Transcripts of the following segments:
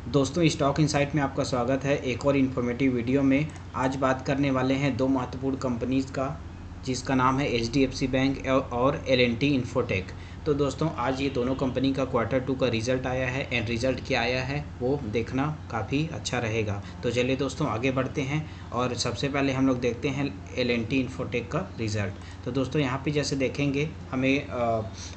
दोस्तों stock insight में आपका स्वागत है। एक और इन्फॉर्मेटिव वीडियो में आज बात करने वाले हैं दो महत्वपूर्ण कंपनीज़ का, जिसका नाम है एचडीएफसी बैंक और एल&टी इन्फोटेक। तो दोस्तों आज ये दोनों कंपनी का Q2 का रिज़ल्ट आया है एंड रिज़ल्ट क्या आया है वो देखना काफ़ी अच्छा रहेगा। तो चलिए दोस्तों आगे बढ़ते हैं और सबसे पहले हम लोग देखते हैं एल&टी इन्फोटेक का रिज़ल्ट। तो दोस्तों यहाँ पे जैसे देखेंगे हमें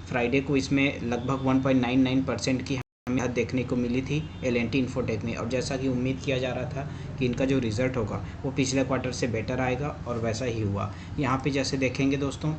फ्राइडे को इसमें लगभग 1.99% की हमें देखने को मिली थी एल&टी इन्फोटेक में, और जैसा कि उम्मीद किया जा रहा था कि इनका जो रिज़ल्ट होगा वो पिछले क्वार्टर से बेटर आएगा और वैसा ही हुआ। यहाँ पे जैसे देखेंगे दोस्तों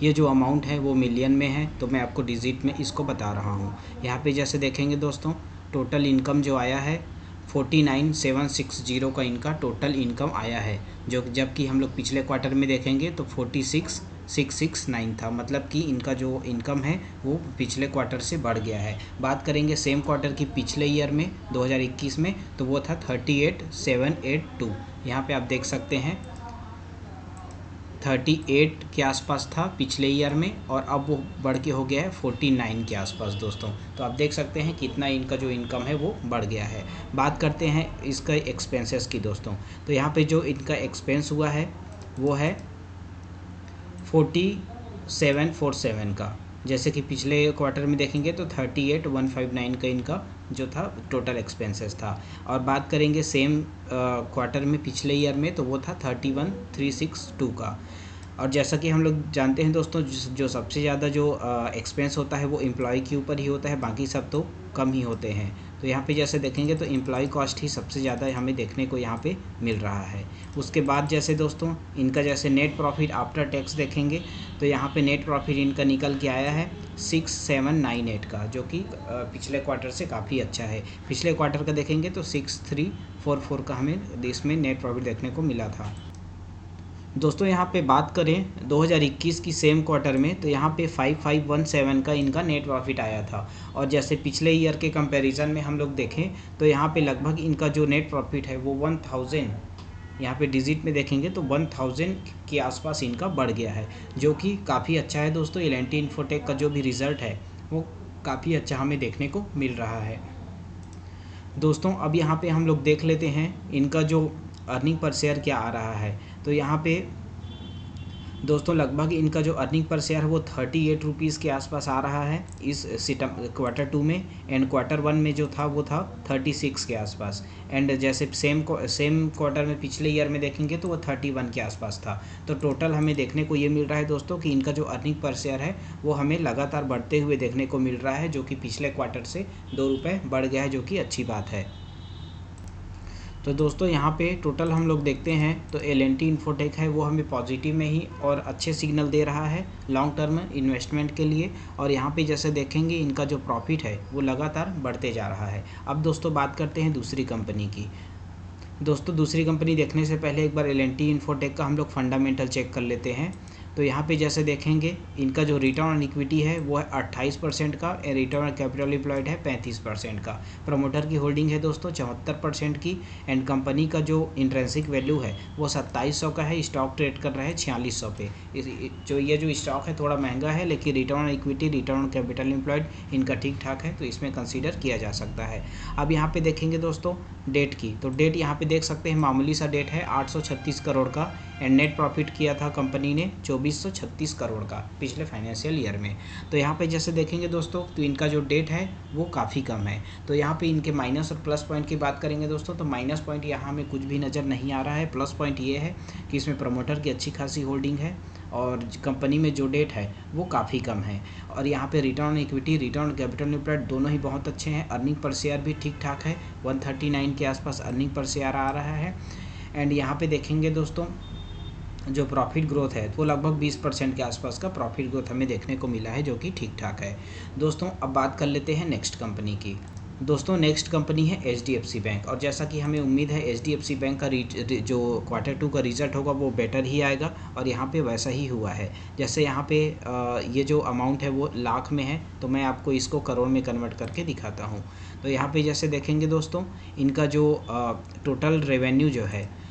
ये जो अमाउंट है वो मिलियन में है, तो मैं आपको डिजिट में इसको बता रहा हूँ। यहाँ पे जैसे देखेंगे दोस्तों टोटल इनकम जो आया है 49,760 का इनका टोटल इनकम आया है, जो जबकि हम लोग पिछले क्वार्टर में देखेंगे तो 46,669 था, मतलब कि इनका जो इनकम है वो पिछले क्वार्टर से बढ़ गया है। बात करेंगे सेम क्वार्टर की पिछले ईयर में 2021 में, तो वो था 38,782। यहाँ पे आप देख सकते हैं 38 के आसपास था पिछले ईयर में और अब वो बढ़ के हो गया है 49 के आसपास दोस्तों। तो आप देख सकते हैं कितना इनका जो इनकम है वो बढ़ गया है। बात करते हैं इसका एक्सपेंसेस की दोस्तों, तो यहाँ पे जो इनका एक्सपेंस हुआ है वो है 4747 का, जैसे कि पिछले क्वार्टर में देखेंगे तो 38,159 का इनका जो था टोटल एक्सपेंसेस था। और बात करेंगे सेम क्वार्टर में पिछले ईयर में तो वो था 31,362 का। और जैसा कि हम लोग जानते हैं दोस्तों जो सबसे ज़्यादा जो एक्सपेंस होता है वो एम्प्लॉय के ऊपर ही होता है, बाकी सब तो कम ही होते हैं। तो यहाँ पे जैसे देखेंगे तो एम्प्लॉय कॉस्ट ही सबसे ज़्यादा हमें देखने को यहाँ पे मिल रहा है। उसके बाद जैसे दोस्तों इनका जैसे नेट प्रॉफिट आफ्टर टैक्स देखेंगे तो यहाँ पे नेट प्रॉफिट इनका निकल के आया है 6798 का, जो कि पिछले क्वार्टर से काफ़ी अच्छा है। पिछले क्वार्टर का देखेंगे तो 6344 का हमें इसमें नेट प्रॉफिट देखने को मिला था दोस्तों। यहाँ पे बात करें 2021 की सेम क्वार्टर में तो यहाँ पे 5517 का इनका नेट प्रॉफिट आया था, और जैसे पिछले ईयर के कंपैरिजन में हम लोग देखें तो यहाँ पे लगभग इनका जो नेट प्रॉफिट है वो 1000, यहाँ पे डिजिट में देखेंगे तो 1000 के आसपास इनका बढ़ गया है, जो कि काफ़ी अच्छा है दोस्तों। एल&टी इन्फोटेक का जो भी रिज़ल्ट है वो काफ़ी अच्छा हमें देखने को मिल रहा है दोस्तों। अब यहाँ पे हम लोग देख लेते हैं इनका जो अर्निंग पर शेयर क्या आ रहा है। तो यहाँ पे दोस्तों लगभग इनका जो अर्निंग पर शेयर है वो 38 रुपीज़ के आसपास आ रहा है इस Q2 में, एंड Q1 में जो था वो था 36 के आसपास। एंड जैसे सेम क्वार्टर में पिछले ईयर में देखेंगे तो वो 31 के आसपास था। तो टोटल हमें देखने को ये मिल रहा है दोस्तों कि इनका जो अर्निंग पर शेयर है वो हमें लगातार बढ़ते हुए देखने को मिल रहा है, जो कि पिछले क्वार्टर से 2 रुपये बढ़ गया है, जो कि अच्छी बात है। तो दोस्तों यहाँ पे टोटल हम लोग देखते हैं तो एल&टी इन्फोटेक है वो हमें पॉजिटिव में ही और अच्छे सिग्नल दे रहा है लॉन्ग टर्म इन्वेस्टमेंट के लिए। और यहाँ पे जैसे देखेंगे इनका जो प्रॉफिट है वो लगातार बढ़ते जा रहा है। अब दोस्तों बात करते हैं दूसरी कंपनी की। दोस्तों दूसरी कंपनी देखने से पहले एक बार एल&टी इन्फोटेक का हम लोग फंडामेंटल चेक कर लेते हैं। तो यहाँ पे जैसे देखेंगे इनका जो रिटर्न ऑन इक्विटी है वो है 28% का, रिटर्न ऑन कैपिटल एम्प्लॉयड है 35% का, प्रमोटर की होल्डिंग है दोस्तों 74% की, एंड कंपनी का जो इंट्रिंसिक वैल्यू है वो 2700 का है। स्टॉक ट्रेड कर रहा है 4600 पे। ये जो स्टॉक है थोड़ा महंगा है, लेकिन return on equity return on capital employed इनका ठीक ठाक है, तो इसमें कंसीडर किया जा सकता है। अब यहाँ पे देखेंगे दोस्तों डेट की, तो डेट यहाँ पे देख सकते हैं मामूली सा डेट है 836 करोड़ का, एंड नेट प्रॉफिट किया था कंपनी ने 2436 करोड़ का पिछले फाइनेंशियल ईयर में। तो यहाँ पे जैसे देखेंगे दोस्तों तो इनका जो डेट है वो काफ़ी कम है। तो यहाँ पे इनके माइनस और प्लस पॉइंट की बात करेंगे दोस्तों तो माइनस पॉइंट यहाँ हमें कुछ भी नज़र नहीं आ रहा है। प्लस पॉइंट ये है कि इसमें प्रमोटर की अच्छी खासी होल्डिंग है और कंपनी में जो डेट है वो काफ़ी कम है। और यहाँ पे return on equity return on capital employed दोनों ही बहुत अच्छे हैं। अर्निंग पर शेयर भी ठीक ठाक है, 139 के आसपास अर्निंग पर शेयर आ रहा है। एंड यहाँ पे देखेंगे दोस्तों जो प्रॉफिट ग्रोथ है वो लगभग 20% के आसपास का प्रॉफिट ग्रोथ हमें देखने को मिला है, जो कि ठीक ठाक है दोस्तों। अब बात कर लेते हैं नेक्स्ट कंपनी की। दोस्तों नेक्स्ट कंपनी है एचडीएफसी बैंक, और जैसा कि हमें उम्मीद है एचडीएफसी बैंक का जो Q2 का रिज़ल्ट होगा वो बेटर ही आएगा, और यहाँ पे वैसा ही हुआ है। जैसे यहाँ पे ये जो अमाउंट है वो लाख में है, तो मैं आपको इसको करोड़ में कन्वर्ट करके दिखाता हूँ। तो यहाँ पे जैसे देखेंगे दोस्तों इनका जो टोटल रेवेन्यू जो है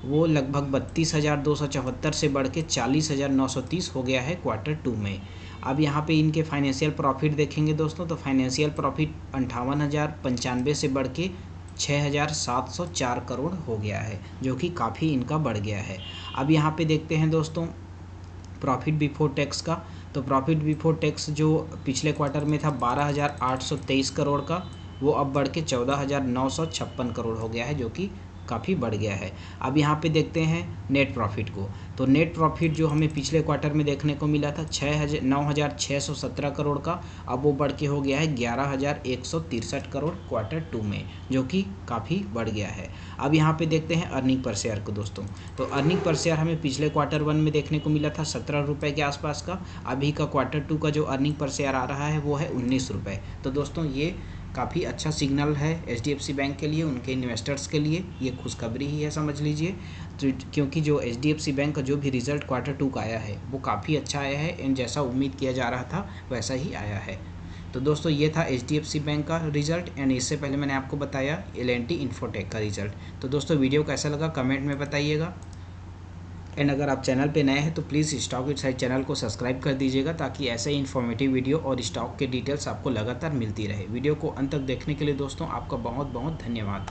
वो लगभग 32,274 से बढ़ के 40,930 हो गया है Q2 में। अब यहाँ पे इनके फाइनेंशियल प्रॉफिट देखेंगे दोस्तों, तो फाइनेंशियल प्रॉफिट 58,095 से बढ़ के 6,704 करोड़ हो गया है, जो कि काफ़ी इनका बढ़ गया है। अब यहाँ पे देखते हैं दोस्तों प्रॉफिट बिफोर टैक्स का। तो प्रॉफिट बिफोर टैक्स जो पिछले क्वार्टर में था 12,823 करोड़ का, वो अब बढ़ के 14,956 करोड़ हो गया है, जो कि काफ़ी बढ़ गया है। अब यहाँ पे देखते हैं नेट प्रॉफिट को। तो नेट प्रॉफिट जो हमें पिछले क्वार्टर में देखने को मिला था 9,617 करोड़ का, अब वो बढ़ के हो गया है 11,163 करोड़ क्वार्टर 2 में, जो कि काफ़ी बढ़ गया है। अब यहाँ पे देखते हैं अर्निंग पर शेयर को दोस्तों। तो अर्निंग पर शेयर हमें पिछले क्वार्टर 1 में देखने को मिला था 17 रुपये के आसपास का। अभी का क्वार्टर 2 का जो अर्निंग पर शेयर आ रहा है वो है 19 रुपये। तो दोस्तों ये काफ़ी अच्छा सिग्नल है HDFC बैंक के लिए, उनके इन्वेस्टर्स के लिए ये खुशखबरी ही है समझ लीजिए। तो क्योंकि जो HDFC बैंक का जो भी रिज़ल्ट क्वार्टर 2 का आया है वो काफ़ी अच्छा आया है, एंड जैसा उम्मीद किया जा रहा था वैसा ही आया है। तो दोस्तों ये था HDFC बैंक का रिज़ल्ट, एंड इससे पहले मैंने आपको बताया L&T इन्फोटेक का रिज़ल्ट। तो दोस्तों वीडियो कैसा लगा कमेंट में बताइएगा, एंड अगर आप चैनल पे नए हैं तो प्लीज़ स्टॉक इनसाइड चैनल को सब्सक्राइब कर दीजिएगा, ताकि ऐसे ही इन्फॉर्मेटिव वीडियो और स्टॉक के डिटेल्स आपको लगातार मिलती रहे। वीडियो को अंत तक देखने के लिए दोस्तों आपका बहुत बहुत धन्यवाद।